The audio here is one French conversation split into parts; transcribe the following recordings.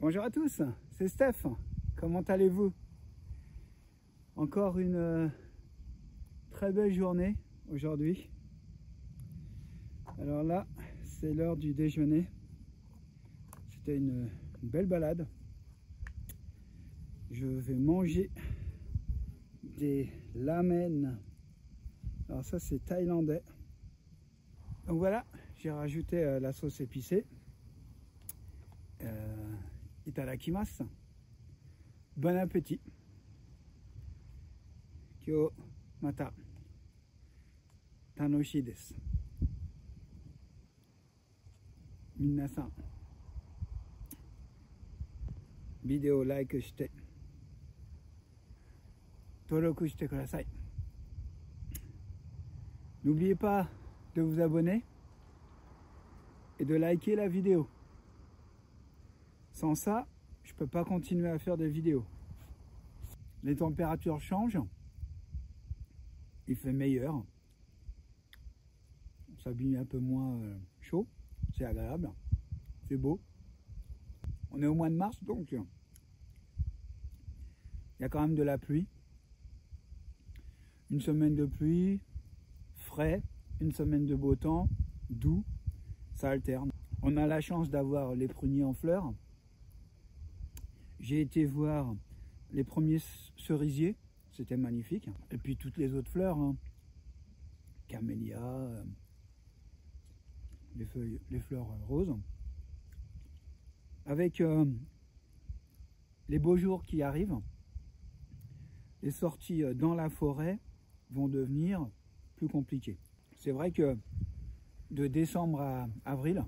Bonjour à tous, c'est Steph. Comment allez-vous? Encore une très belle journée aujourd'hui. Alors là, c'est l'heure du déjeuner. C'était une belle balade. Je vais manger des ramen. Alors ça, c'est thaïlandais. Donc voilà, j'ai rajouté la sauce épicée. Itadakimasu. Bon appétit. Kyou mata tanoshii desu. Minasan, vidéo like shite,登録してください. N'oubliez pas de vous abonner et de liker la vidéo. Sans ça, je ne peux pas continuer à faire des vidéos. Les températures changent. Il fait meilleur. On s'habille un peu moins chaud. C'est agréable. C'est beau. On est au mois de mars, donc il y a quand même de la pluie. Une semaine de pluie, frais. Une semaine de beau temps, doux. Ça alterne. On a la chance d'avoir les pruniers en fleurs. J'ai été voir les premiers cerisiers, c'était magnifique. Et puis toutes les autres fleurs, hein. Camélia, les fleurs roses. Avec les beaux jours qui arrivent, les sorties dans la forêt vont devenir plus compliquées. C'est vrai que de décembre à avril,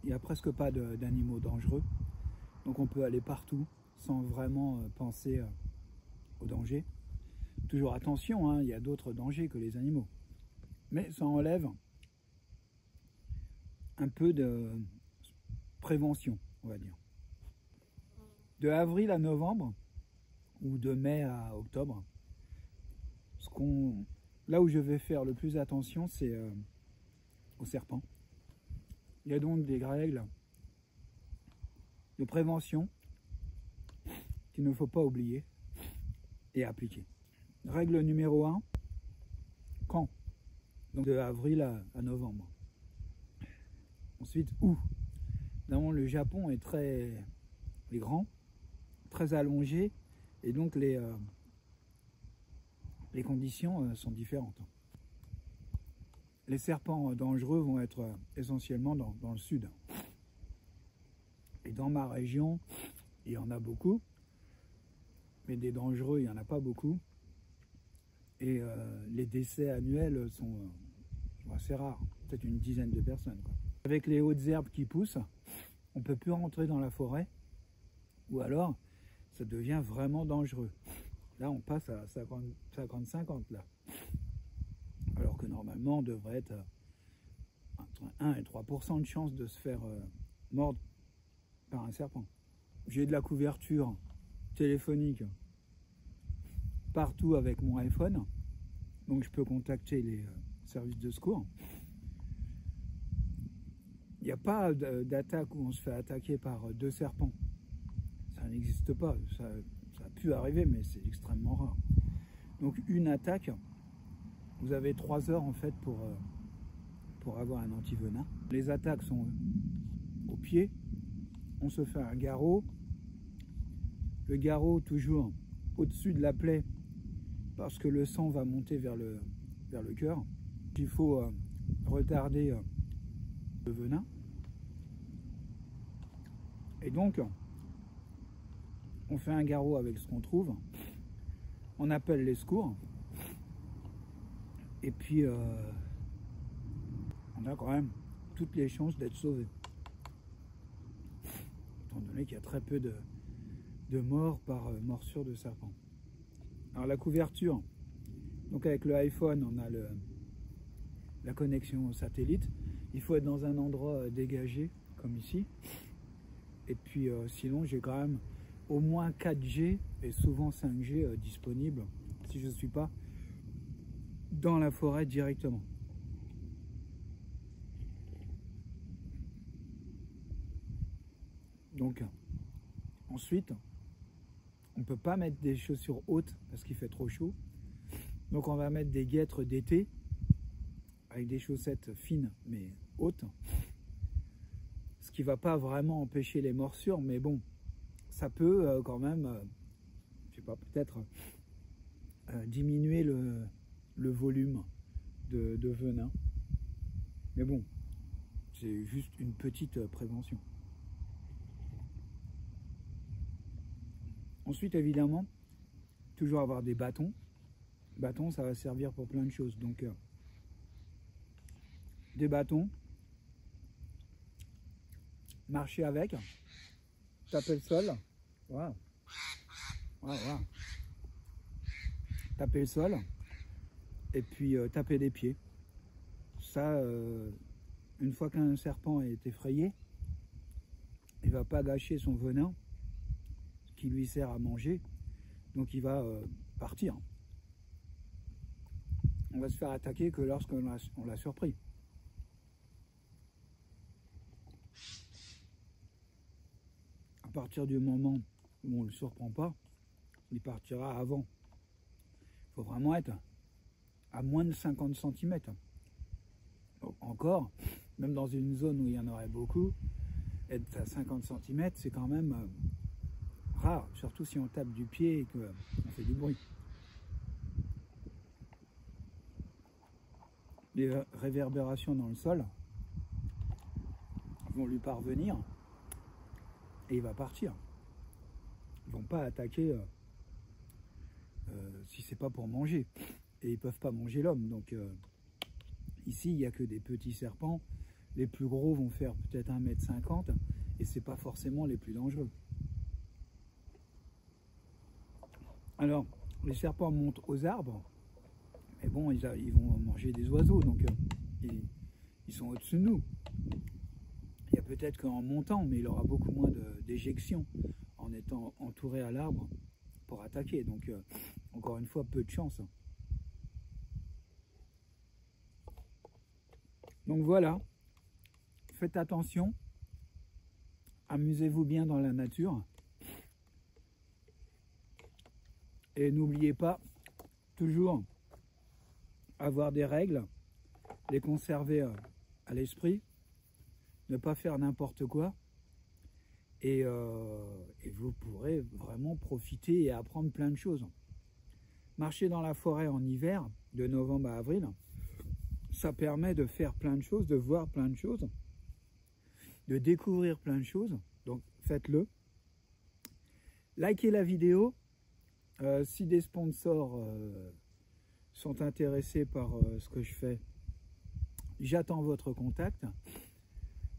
il n'y a presque pas d'animaux dangereux. Donc on peut aller partout sans vraiment penser au danger. Toujours attention, hein, il y a d'autres dangers que les animaux. Mais ça enlève un peu de prévention, on va dire. De avril à novembre, ou de mai à octobre, là où je vais faire le plus attention, c'est aux serpents. Il y a donc des règles de prévention qu'il ne faut pas oublier et appliquer. Règle numéro 1, quand? Donc de avril à novembre. Ensuite, où? Évidemment, le Japon est très grand, très allongé, et donc les conditions sont différentes. Les serpents dangereux vont être essentiellement dans le sud. Et dans ma région, il y en a beaucoup, mais des dangereux, il n'y en a pas beaucoup. Et les décès annuels sont assez rares, peut-être une dizaine de personnes, quoi. Avec les hautes herbes qui poussent, on ne peut plus rentrer dans la forêt, ou alors ça devient vraiment dangereux. Là, on passe à 50-50, là. Alors que normalement, on devrait être entre 1 et 3% de chance de se faire mordre par un serpent. J'ai de la couverture téléphonique partout avec mon iPhone, donc je peux contacter les services de secours. Il n'y a pas d'attaque où on se fait attaquer par 2 serpents. Ça n'existe pas. Ça a pu arriver, mais c'est extrêmement rare. Donc une attaque, vous avez 3 heures en fait pour avoir un antivenin. Les attaques sont au pied. On se fait un garrot. Le garrot toujours au-dessus de la plaie parce que le sang va monter vers le cœur. Il faut retarder le venin. Et donc, on fait un garrot avec ce qu'on trouve. On appelle les secours. Et puis, on a quand même toutes les chances d'être sauvé. Étant donné qu'il y a très peu de morts par morsure de serpent. Alors la couverture, donc avec le iPhone, on a la connexion au satellite. Il faut être dans un endroit dégagé, comme ici. Et puis sinon, j'ai quand même au moins 4G et souvent 5G disponibles si je ne suis pas dans la forêt directement. Donc ensuite, on ne peut pas mettre des chaussures hautes parce qu'il fait trop chaud. Donc on va mettre des guêtres d'été avec des chaussettes fines mais hautes. Ce qui ne va pas vraiment empêcher les morsures, mais bon, ça peut quand même, je sais pas, peut-être diminuer le volume de venin. Mais bon, c'est juste une petite prévention. Ensuite, évidemment, toujours avoir des bâtons. Bâtons, ça va servir pour plein de choses. Donc, des bâtons, marcher avec, taper le sol, voilà. Voilà. Taper le sol, et puis taper des pieds. Ça, une fois qu'un serpent est effrayé, il ne va pas gâcher son venin qui lui sert à manger, donc il va partir. On va se faire attaquer que lorsqu'on l'a surpris. À partir du moment où on ne le surprend pas, il partira avant. Il faut vraiment être à moins de 50 cm. Encore, même dans une zone où il y en aurait beaucoup, être à 50 cm, c'est quand même rare, surtout si on tape du pied et qu'on fait du bruit. Les réverbérations dans le sol vont lui parvenir et il va partir. Ils ne vont pas attaquer si c'est pas pour manger. Et ils ne peuvent pas manger l'homme. Donc ici, il n'y a que des petits serpents. Les plus gros vont faire peut-être 1,50 m et ce n'est pas forcément les plus dangereux. Alors, les serpents montent aux arbres. Mais bon, ils vont manger des oiseaux, donc ils sont au-dessus de nous. Il y a peut-être qu'en montant, mais il aura beaucoup moins d'éjections en étant entouré à l'arbre pour attaquer. Donc, encore une fois, peu de chance. Donc voilà, faites attention, amusez-vous bien dans la nature. Et n'oubliez pas, toujours avoir des règles, les conserver à l'esprit, ne pas faire n'importe quoi, et vous pourrez vraiment profiter et apprendre plein de choses. Marcher dans la forêt en hiver, de novembre à avril, ça permet de faire plein de choses, de voir plein de choses, de découvrir plein de choses, donc faites-le. Likez la vidéo, si des sponsors sont intéressés par ce que je fais, j'attends votre contact.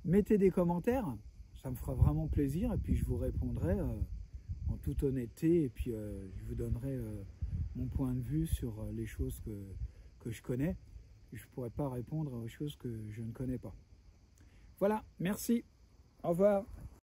Mettez des commentaires, ça me fera vraiment plaisir et puis je vous répondrai en toute honnêteté et puis je vous donnerai mon point de vue sur les choses que je connais. Je ne pourrai pas répondre aux choses que je ne connais pas. Voilà, merci, au revoir.